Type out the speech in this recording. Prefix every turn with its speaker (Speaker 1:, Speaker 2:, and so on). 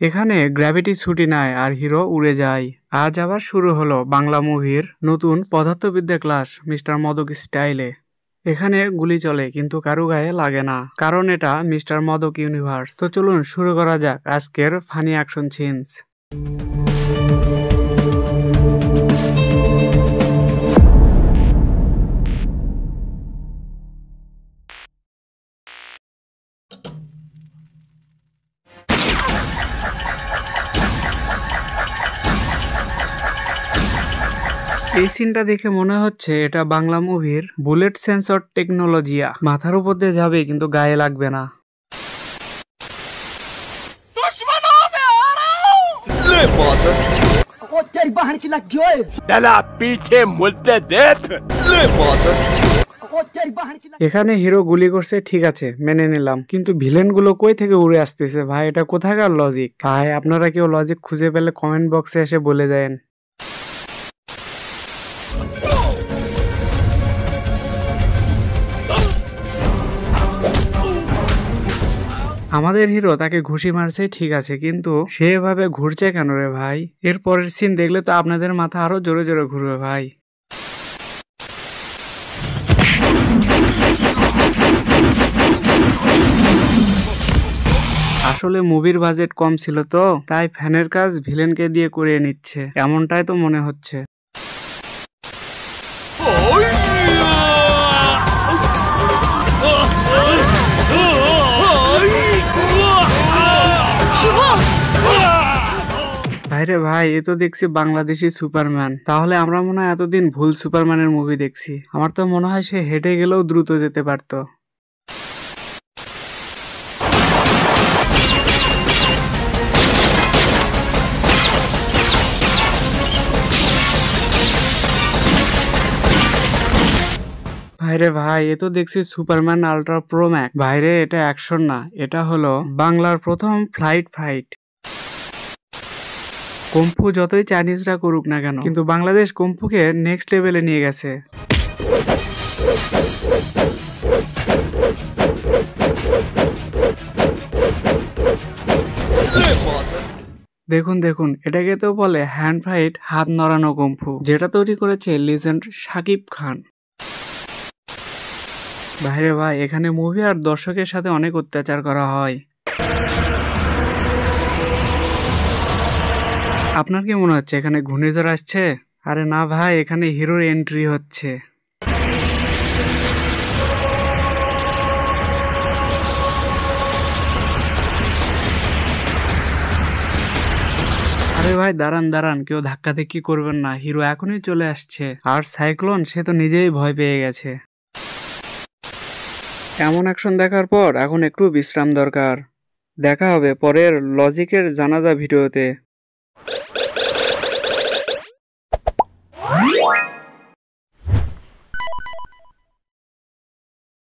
Speaker 1: এখানে গ্র্যাভিটি ছুটি নেয় আর হিরো উড়ে যায়। আজ আবার শুরু হলো বাংলা মুভির নতুন পদার্থবিদ্যা ক্লাস মিস্টার মদক স্টাইলে। এখানে গুলি চলে কিন্তু কারো গায়ে লাগে না, কারণ এটা মিস্টার মদক ইউনিভার্স। তো চলুন শুরু করা যাক আজকের ফানি অ্যাকশন সিনস। এই সিনটা দেখে মনে হচ্ছে এটা বাংলা মুভির বুলেট সেন্সর টেকনোলজিয়া। মাথার উপর দিয়ে যাবে কিন্তু গায়ে লাগবে না। এখানে হিরো গুলি করছে, ঠিক আছে মেনে নিলাম, কিন্তু ভিলেন গুলো কই থেকে উড়ে আসতেছে ভাই? এটা কোথাকার লজিক ভাই? আপনারা কেউ লজিক খুঁজে পেলে কমেন্ট বক্সে এসে বলে দেন। আমাদের হিরো তাকে ঘুষি মারছে, ঠিক আছে, কিন্তু সে এভাবে ঘুরছে কেন রে ভাই? এর পরের সিন দেখলে তো আপনাদের মাথা আরো জোরে জোরে ঘুরবে ভাই। আসলে মুভির বাজেট কম ছিল তো, তাই ফ্যানের কাজ ভিলেনকে দিয়ে করিয়ে নিচ্ছে, এমনটাই তো মনে হচ্ছে। ভাইরে ভাই, এ তো দেখছি বাংলাদেশি সুপারম্যান। তাহলে আমরা মনে হয় এতদিন ভুল সুপারম্যানের মুভি দেখছি। আমার তো মনে হয় সে হেঁটে গেলেও দ্রুত যেতে পারতো। ভাইরে ভাই, এ তো দেখছি সুপারম্যান আল্ট্রা প্রো ম্যাক্স। ভাইরে, এটা অ্যাকশন না, এটা হলো বাংলার প্রথম ফ্লাইট ফাইট। কুম্ফু যতই চাইনিজরা করুক না কেন, কিন্তু বাংলাদেশ কুম্ফুকে নেক্সট লেভেলে নিয়ে গেছে। দেখুন দেখুন, এটাকে তো বলে হ্যান্ড ফাইট, হাত নড়ানো কুম্ফু, যেটা তৈরি করেছে লিজেন্ড শাকিব খান। ভাইরে ভাই, এখানে মুভি আর দর্শকের সাথে অনেক অত্যাচার করা হয়। আপনার কি মনে হচ্ছে এখানে ঘূর্ণিঝড় আসছে? আরে না ভাই, এখানে হিরোর এন্ট্রি হচ্ছে। আরে ভাই দাঁড়ান দাঁড়ান, কেউ ধাক্কাধাক্কি করবেন না, হিরো এখনই চলে আসছে। আর সাইক্লোন, সে তো নিজেই ভয় পেয়ে গেছে। এমন অ্যাকশন দেখার পর এখন একটু বিশ্রাম দরকার। দেখা হবে পরের লজিকের জানাজা ভিডিওতে।